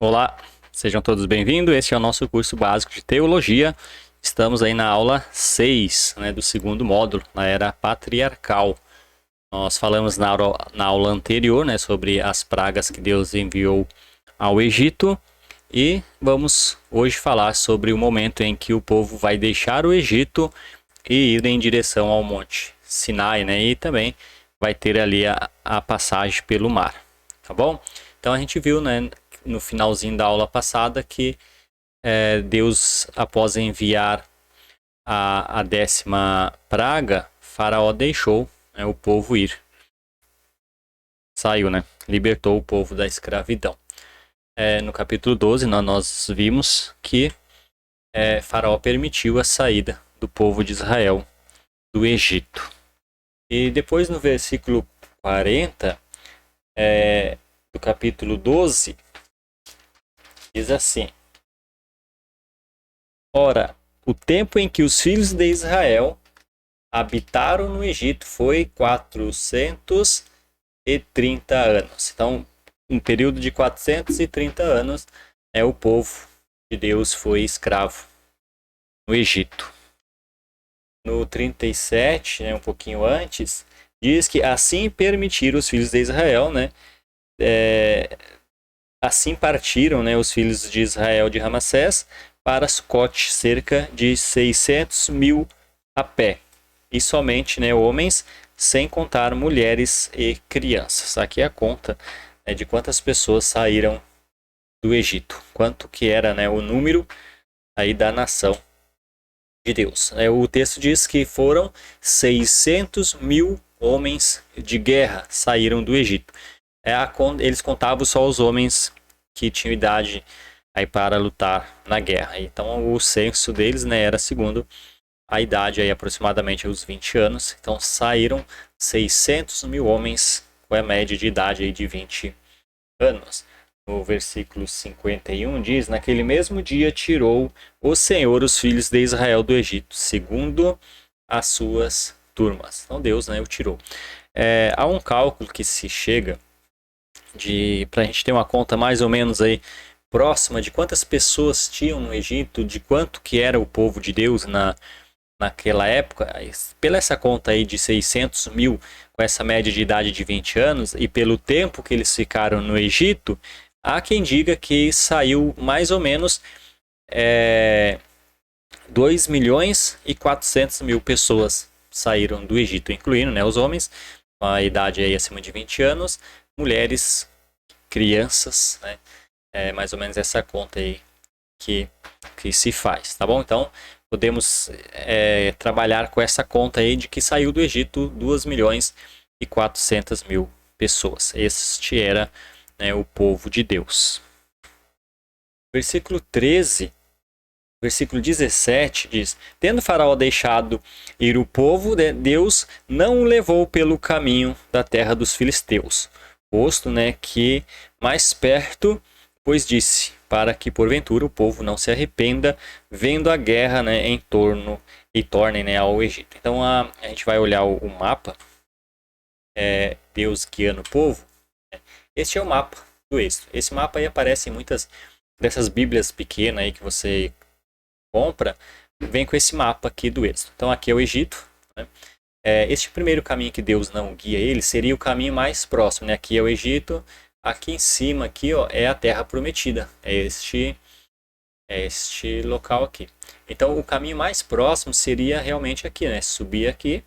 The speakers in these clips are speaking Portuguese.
Olá, sejam todos bem-vindos. Este é o nosso curso básico de teologia. Estamos aí na aula 6, do segundo módulo, na era patriarcal. Nós falamos na aula anterior, sobre as pragas que Deus enviou ao Egito e vamos hoje falar sobre o momento em que o povo vai deixar o Egito e ir em direção ao Monte Sinai, e também vai ter ali a passagem pelo mar, tá bom? Então a gente viu, no finalzinho da aula passada que Deus, após enviar a 10ª praga, Faraó deixou o povo ir. Saiu, libertou o povo da escravidão. No capítulo 12 nós vimos que Faraó permitiu a saída do povo de Israel do Egito. E depois no versículo 40 do capítulo 12, diz assim: Ora, o tempo em que os filhos de Israel habitaram no Egito foi 430 anos. Então, um período de 430 anos, o povo de Deus foi escravo no Egito. No 37, um pouquinho antes, diz que assim permitiram os filhos de Israel, assim partiram, os filhos de Israel de Ramassés para Sucote, cerca de 600 mil a pé. E somente homens, sem contar mulheres e crianças. Aqui é a conta de quantas pessoas saíram do Egito. Quanto que era o número aí da nação de Deus. O texto diz que foram 600 mil homens de guerra saíram do Egito. Eles contavam só os homens que tinham idade aí para lutar na guerra. Então o censo deles era segundo a idade, aí, aproximadamente os 20 anos. Então saíram 600 mil homens com a média de idade aí de 20 anos. No versículo 51 diz: Naquele mesmo dia tirou o Senhor os filhos de Israel do Egito, segundo as suas turmas. Então Deus o tirou. Há um cálculo que se chega para a gente ter uma conta mais ou menos aí próxima de quantas pessoas tinham no Egito, de quanto que era o povo de Deus naquela época. Pela essa conta aí de 600 mil, com essa média de idade de 20 anos, e pelo tempo que eles ficaram no Egito, há quem diga que saiu mais ou menos 2 milhões e 400 mil pessoas saíram do Egito, incluindo os homens, com a idade aí acima de 20 anos, mulheres, crianças, mais ou menos essa conta aí que se faz, tá bom? Então podemos trabalhar com essa conta aí de que saiu do Egito 2 milhões e 400 mil pessoas. Este era o povo de Deus. Versículo 13, versículo 17 diz: Tendo Faraó deixado ir o povo, Deus não o levou pelo caminho da terra dos filisteus, posto que mais perto, pois disse, para que porventura o povo não se arrependa, vendo a guerra em torno e tornem ao Egito. Então a gente vai olhar o mapa, Deus guiando o povo. Este é o mapa do Êxodo. Esse mapa aí aparece em muitas dessas bíblias pequenas aí que você compra, vem com esse mapa aqui do Êxodo. Então aqui é o Egito, este primeiro caminho que Deus não guia ele seria o caminho mais próximo, Aqui é o Egito, aqui em cima aqui, é a terra prometida, é este local aqui. Então o caminho mais próximo seria realmente aqui, subir aqui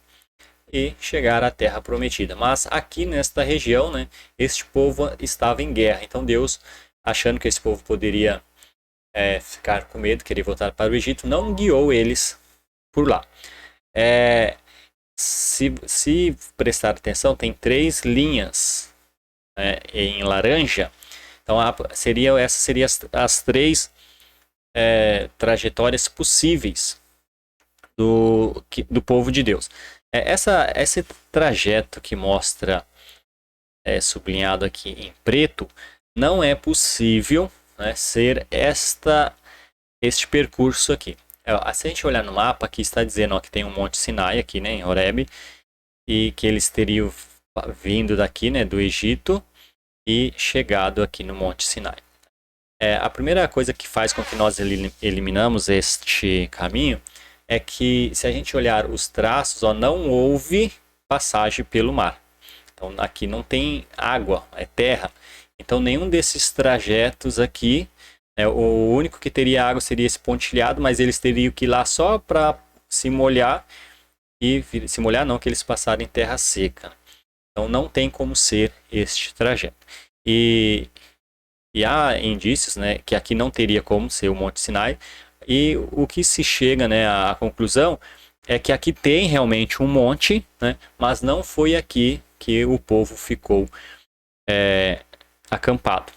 e chegar à terra prometida. Mas aqui nesta região, este povo estava em guerra. Então Deus, achando que esse povo poderia ficar com medo, querer voltar para o Egito, não guiou eles por lá. Se prestar atenção, tem 3 linhas em laranja. Então essas seriam as 3 trajetórias possíveis do povo de Deus. Esse trajeto que mostra sublinhado aqui em preto, não é possível ser este percurso aqui. Se a gente olhar no mapa, aqui está dizendo que tem um Monte Sinai aqui, em Horebe, e que eles teriam vindo daqui, do Egito, e chegado aqui no Monte Sinai. A primeira coisa que faz com que nós eliminamos este caminho é que, se a gente olhar os traços, ó, não houve passagem pelo mar. Então aqui não tem água, é terra. Então nenhum desses trajetos aqui, o único que teria água seria esse pontilhado, mas eles teriam que ir lá só para se molhar, e se molhar não, que eles passaram em terra seca. Então não tem como ser este trajeto. E há indícios, né, que aqui não teria como ser o Monte Sinai. E o que se chega, né, à conclusão é que aqui tem realmente um monte, né, mas não foi aqui que o povo ficou acampado.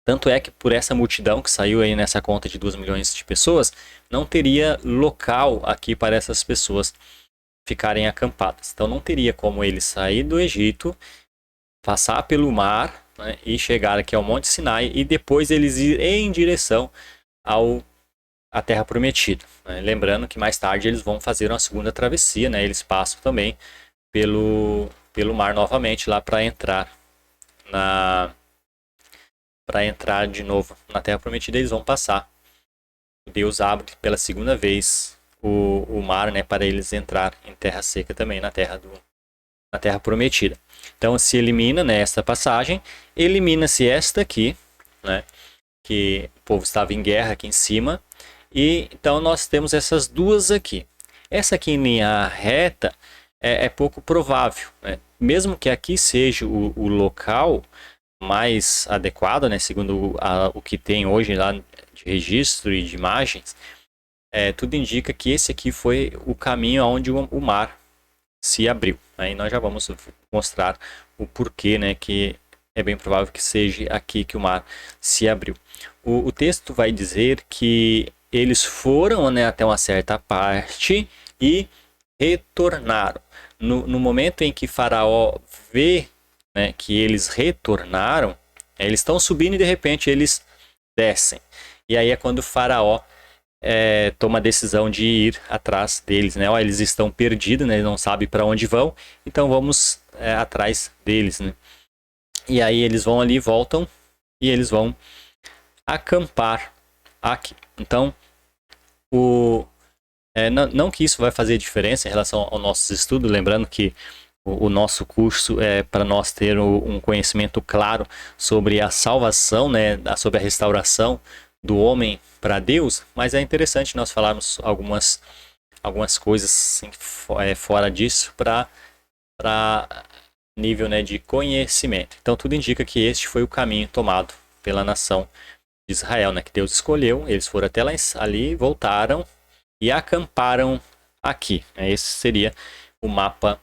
Tanto é que por essa multidão que saiu aí nessa conta de 2 milhões de pessoas, não teria local aqui para essas pessoas ficarem acampadas. Então não teria como eles sair do Egito, passar pelo mar, né, e chegar aqui ao Monte Sinai e depois eles ir em direção à Terra Prometida. Né? Lembrando que mais tarde eles vão fazer uma segunda travessia, né? Eles passam também pelo mar novamente lá para entrar de novo na Terra Prometida. Eles vão passar. Deus abre pela segunda vez o mar, né, para eles entrar em terra seca também, na Terra Prometida. Então se elimina, né, esta passagem, elimina-se esta aqui, né, que o povo estava em guerra aqui em cima, e então nós temos essas duas aqui. Essa aqui em linha reta é pouco provável, né? Mesmo que aqui seja o local mais adequado, né, segundo o que tem hoje lá de registro e de imagens, tudo indica que esse aqui foi o caminho onde o mar se abriu. Aí nós já vamos mostrar o porquê, né, que é bem provável que seja aqui que o mar se abriu. O texto vai dizer que eles foram, né, até uma certa parte e retornaram. No momento em que Faraó vê, né, que eles retornaram, eles estão subindo e de repente eles descem. E aí é quando o Faraó toma a decisão de ir atrás deles, né? Ó, eles estão perdidos, né? Eles não sabem para onde vão, então vamos atrás deles, né? E aí eles vão ali, voltam e eles vão acampar aqui. Então, não que isso vai fazer diferença em relação ao nosso estudo, lembrando que o nosso curso é para nós ter um conhecimento claro sobre a salvação, né? Sobre a restauração do homem para Deus, mas é interessante nós falarmos algumas coisas assim, fora disso para nível, né, de conhecimento. Então tudo indica que este foi o caminho tomado pela nação de Israel, né, que Deus escolheu. Eles foram até lá ali, voltaram e acamparam aqui. Esse seria o mapa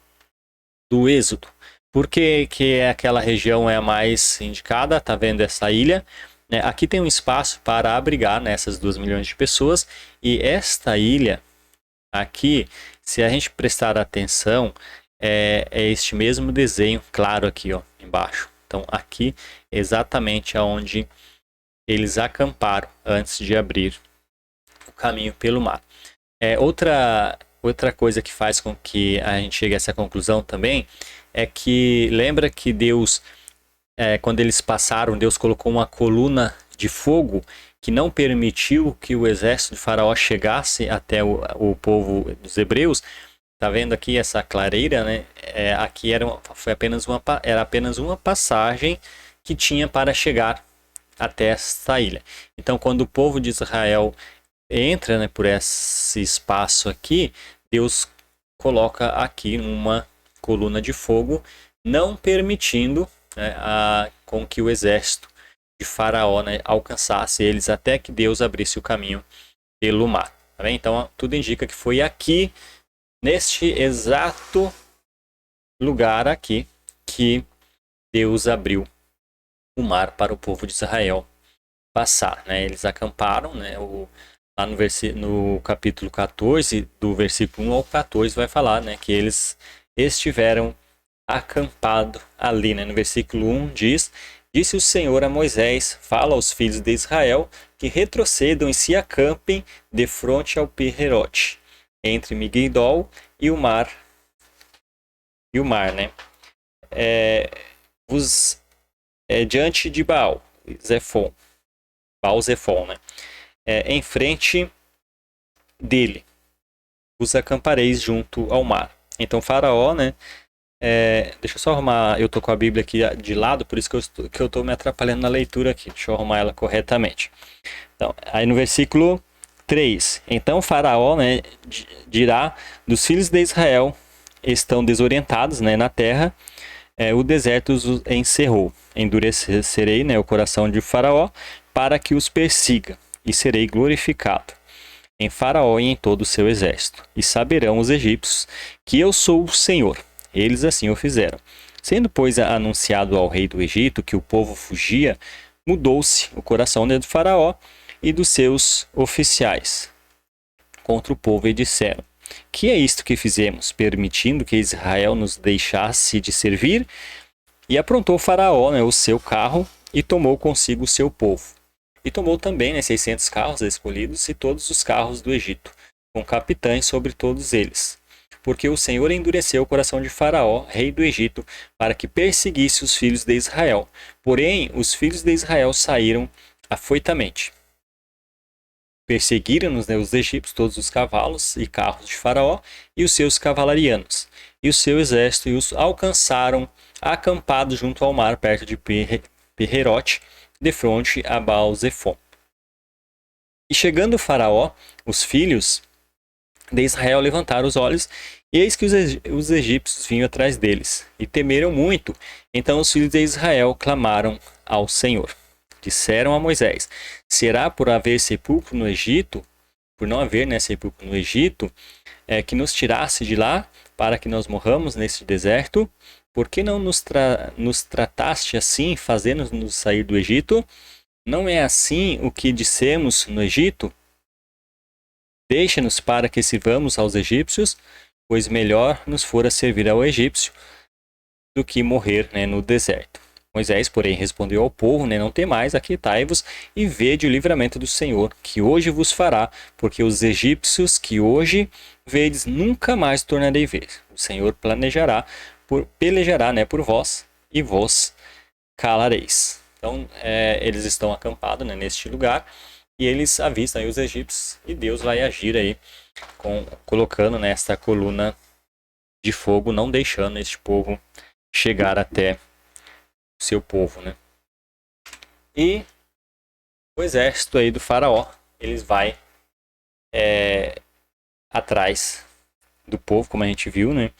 do Êxodo. Por que aquela região é a mais indicada? Tá vendo essa ilha? Aqui tem um espaço para abrigar, né, essas 2 milhões de pessoas, e esta ilha aqui, se a gente prestar atenção, é este mesmo desenho claro aqui, ó, embaixo. Então aqui é exatamente aonde eles acamparam antes de abrir o caminho pelo mar. Outra coisa que faz com que a gente chegue a essa conclusão também é que lembra que Deus, quando eles passaram, Deus colocou uma coluna de fogo que não permitiu que o exército de Faraó chegasse até o povo dos hebreus. Tá vendo aqui essa clareira, né? Aqui era apenas uma passagem que tinha para chegar até esta ilha. Então, quando o povo de Israel entra, né, por esse espaço aqui, Deus coloca aqui uma coluna de fogo, não permitindo, né, com que o exército de Faraó, né, alcançasse eles até que Deus abrisse o caminho pelo mar. Tá bem? Então tudo indica que foi aqui, neste exato lugar aqui, que Deus abriu o mar para o povo de Israel passar. Né? Eles acamparam, né, lá no capítulo 14, do versículo 1 ao 14, vai falar, né, que eles estiveram acampado ali. Né? No versículo 1 diz: Disse o Senhor a Moisés: Fala aos filhos de Israel que retrocedam e se acampem defronte ao Piherote, entre Migdol e o mar. Né? Diante de Baal, Zefon. Baal-Zephon, né? Em frente dele os acampareis junto ao mar. Então Faraó, né? Deixa eu só arrumar, eu tô com a Bíblia aqui de lado, por isso que eu tô me atrapalhando na leitura aqui. Deixa eu arrumar ela corretamente. Então, aí no versículo 3. Então Faraó, né, dirá: dos filhos de Israel estão desorientados, né, na terra, o deserto os encerrou. Endurecerei, né, o coração de Faraó para que os persiga, e serei glorificado em Faraó e em todo o seu exército. E saberão os egípcios que eu sou o Senhor. Eles assim o fizeram. Sendo, pois, anunciado ao rei do Egito que o povo fugia, mudou-se o coração de Faraó e dos seus oficiais contra o povo, e disseram: que é isto que fizemos, permitindo que Israel nos deixasse de servir? E aprontou Faraó, né, o seu carro, e tomou consigo o seu povo. E tomou também, né, 600 carros escolhidos e todos os carros do Egito, com capitães sobre todos eles. Porque o Senhor endureceu o coração de Faraó, rei do Egito, para que perseguisse os filhos de Israel. Porém, os filhos de Israel saíram afoitamente. Perseguiram-nos, né, os egípcios, todos os cavalos e carros de Faraó e os seus cavalarianos, e o seu exército, e os alcançaram acampados junto ao mar, perto de Piherote, de fronte a Baal-Zephon. E chegando o Faraó, os filhos de Israel levantaram os olhos, e eis que os egípcios vinham atrás deles, e temeram muito. Então os filhos de Israel clamaram ao Senhor. Disseram a Moisés: será por haver sepulcro no Egito, por não haver, né, sepulcro no Egito, que nos tirasse de lá, para que nós morramos neste deserto? Por que não nos trataste assim, fazendo-nos sair do Egito? Não é assim o que dissemos no Egito? Deixa-nos para que sirvamos aos egípcios, pois melhor nos fora servir ao egípcio do que morrer, né, no deserto. Moisés, porém, respondeu ao povo, né, não temais, aquietai-vos e vede o livramento do Senhor, que hoje vos fará, porque os egípcios que hoje vedes nunca mais tornarei a ver. O Senhor pelejará, né, por vós, e vos calareis. Então, eles estão acampados, né, neste lugar, e eles avistam aí os egípcios, e Deus vai agir aí, colocando nesta coluna de fogo, não deixando este povo chegar até o seu povo, né? E o exército aí do Faraó, eles vai atrás do povo, como a gente viu, né?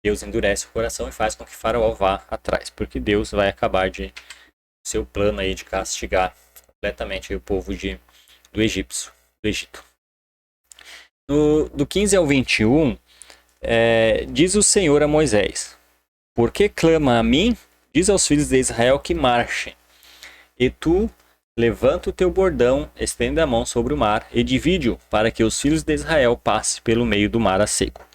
Deus endurece o coração e faz com que Faraó vá atrás, porque Deus vai acabar de seu plano aí de castigar completamente aí o povo do Egito. Do 15 ao 21, diz o Senhor a Moisés: por que clama a mim? Diz aos filhos de Israel que marchem. E tu levanta o teu bordão, estende a mão sobre o mar e divide-o, para que os filhos de Israel passem pelo meio do mar a seco.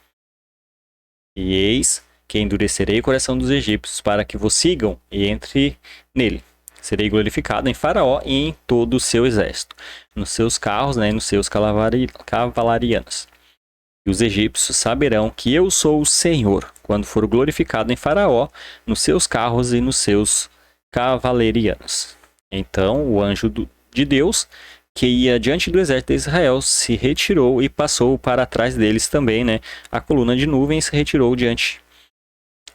E eis que endurecerei o coração dos egípcios, para que vos sigam e entre nele. Serei glorificado em Faraó e em todo o seu exército, nos seus carros, né, e nos seus cavalarianos. E os egípcios saberão que eu sou o Senhor, quando for glorificado em Faraó, nos seus carros e nos seus cavalarianos. Então o anjo de Deus, que ia diante do exército de Israel, se retirou e passou para trás deles também, né? A coluna de nuvem se retirou diante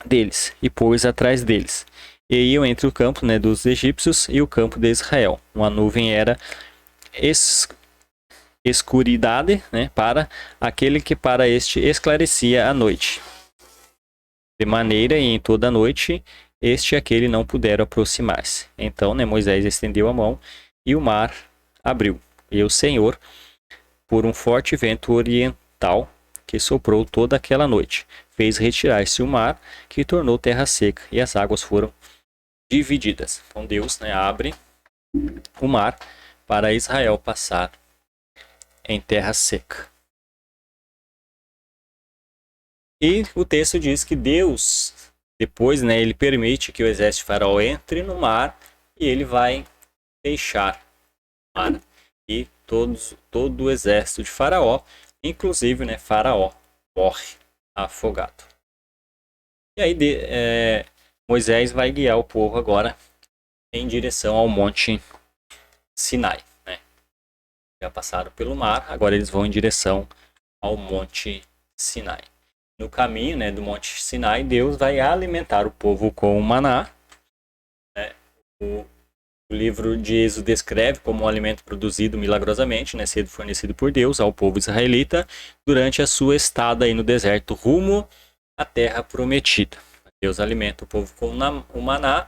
deles e pôs atrás deles. E iam entre o campo, né, dos egípcios e o campo de Israel. Uma nuvem era escuridade, né, para aquele que para este esclarecia a noite. De maneira e em toda a noite este e aquele não puderam aproximar-se. Então, né, Moisés estendeu a mão e o mar abriu. E o Senhor, por um forte vento oriental que soprou toda aquela noite, fez retirar-se o mar, que tornou terra seca, e as águas foram divididas. Então Deus, né, abre o mar para Israel passar em terra seca. E o texto diz que Deus, depois, né, ele permite que o exército de Faraó entre no mar e ele vai deixar o mar. E todo o exército de Faraó, inclusive, né, Faraó, morre afogado. E aí Moisés vai guiar o povo agora em direção ao Monte Sinai. Já passaram pelo mar, agora eles vão em direção ao Monte Sinai. No caminho, né, do Monte Sinai, Deus vai alimentar o povo com o maná. Né? O livro de Êxodo descreve como um alimento produzido milagrosamente, né, sendo fornecido por Deus ao povo israelita durante a sua estada aí no deserto rumo à terra prometida. Deus alimenta o povo com o maná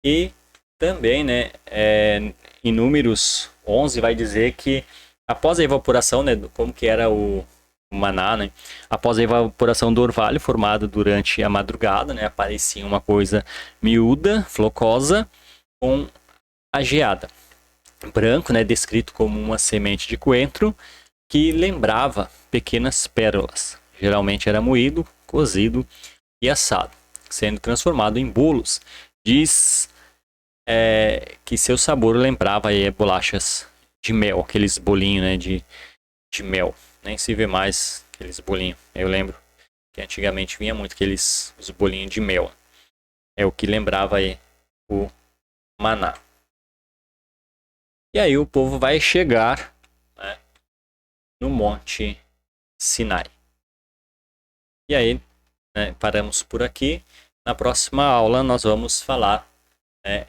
e também, né, em Números 11 vai dizer que após a evaporação, né, como que era o maná, né, após a evaporação do orvalho formado durante a madrugada, né, aparecia uma coisa miúda, flocosa, com a geada. Branco, né, descrito como uma semente de coentro que lembrava pequenas pérolas. Geralmente era moído, cozido e assado, sendo transformado em bolos. Diz que seu sabor lembrava bolachas de mel, aqueles bolinhos, né, de mel. Nem se vê mais aqueles bolinhos. Eu lembro que antigamente vinha muito os bolinhos de mel. É o que lembrava o maná. E aí o povo vai chegar, né, no Monte Sinai. E aí, né, paramos por aqui. Na próxima aula nós vamos falar, né,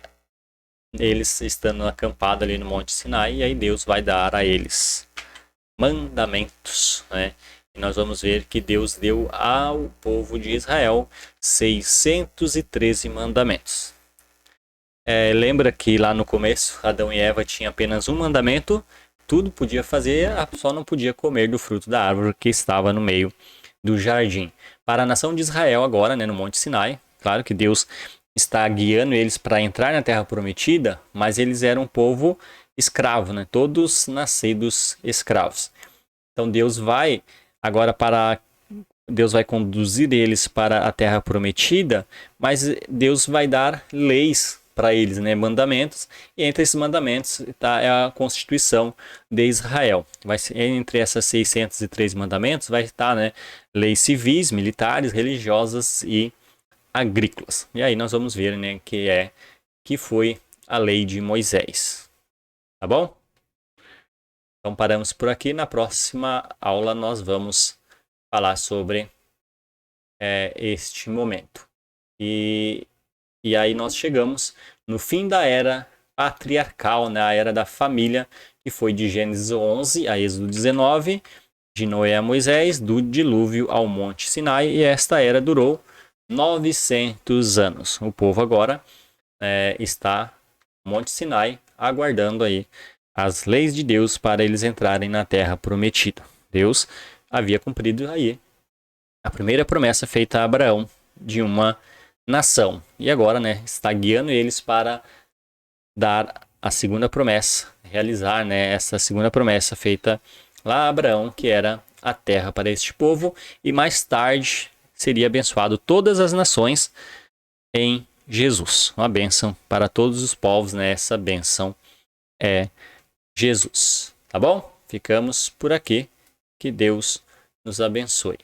eles estando acampados ali no Monte Sinai, e aí Deus vai dar a eles mandamentos, né? E nós vamos ver que Deus deu ao povo de Israel 613 mandamentos. Lembra que lá no começo, Adão e Eva tinham apenas um mandamento, tudo podia fazer, só não podia comer do fruto da árvore que estava no meio do jardim. Para a nação de Israel agora, né, no Monte Sinai, claro que Deus está guiando eles para entrar na Terra Prometida, mas eles eram um povo escravo, né, todos nascidos escravos. Então Deus vai conduzir eles para a Terra Prometida, mas Deus vai dar leis para eles, né, mandamentos, e entre esses mandamentos está a Constituição de Israel. Vai ser, entre essas 603 mandamentos vai estar, né, leis civis, militares, religiosas e agrícolas. E aí nós vamos ver, né, que foi a lei de Moisés. Tá bom? Então paramos por aqui. Na próxima aula nós vamos falar sobre este momento. E aí nós chegamos no fim da era patriarcal, né? A era da família, que foi de Gênesis 11 a Êxodo 19, de Noé a Moisés, do dilúvio ao Monte Sinai, e esta era durou 900 anos. O povo agora está no Monte Sinai, aguardando aí as leis de Deus para eles entrarem na Terra Prometida. Deus havia cumprido aí a primeira promessa feita a Abraão de uma nação. E agora, né, está guiando eles para dar a segunda promessa, realizar, né, essa segunda promessa feita lá a Abraão, que era a terra para este povo, e mais tarde seria abençoado todas as nações em Jesus. Uma bênção para todos os povos, né? Essa bênção é Jesus. Tá bom? Ficamos por aqui. Que Deus nos abençoe.